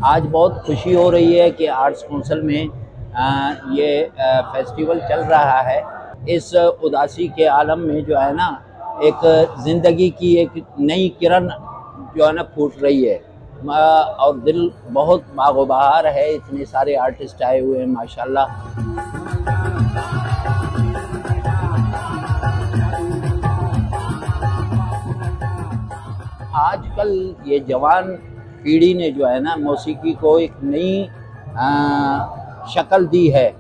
आज बहुत खुशी हो रही है कि आर्ट्स काउंसिल में ये फेस्टिवल चल रहा है। इस उदासी के आलम में जो है ना, एक ज़िंदगी की एक नई किरण जो है ना फूट रही है और दिल बहुत बागोबार है। इतने सारे आर्टिस्ट आए हुए हैं माशाल्लाह। आजकल ये जवान पीढ़ी ने जो है ना मौसीकी को एक नई शक्ल दी है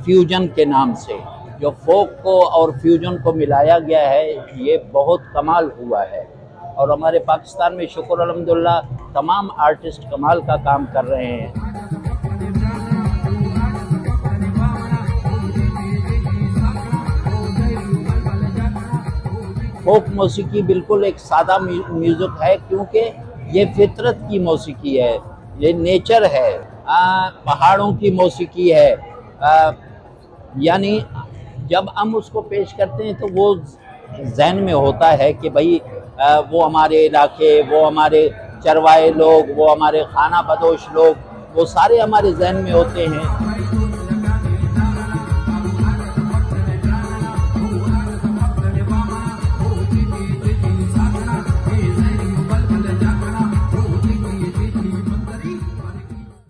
फ्यूजन के नाम से। जो फोक को और फ्यूजन को मिलाया गया है, ये बहुत कमाल हुआ है। और हमारे पाकिस्तान में शुक्र अल्हम्दुलिल्लाह तमाम आर्टिस्ट कमाल का काम कर रहे हैं। फोक मौसीकी बिल्कुल एक सादा म्यूज़िक है, क्योंकि ये फितरत की मौसीकी है, ये नेचर है, पहाड़ों की मौसीकी है। यानी जब हम उसको पेश करते हैं तो वो जहन में होता है कि भाई वो हमारे इलाके, वो हमारे चरवाए लोग, वो हमारे खाना बदोश लोग, वो सारे हमारे जहन में होते हैं।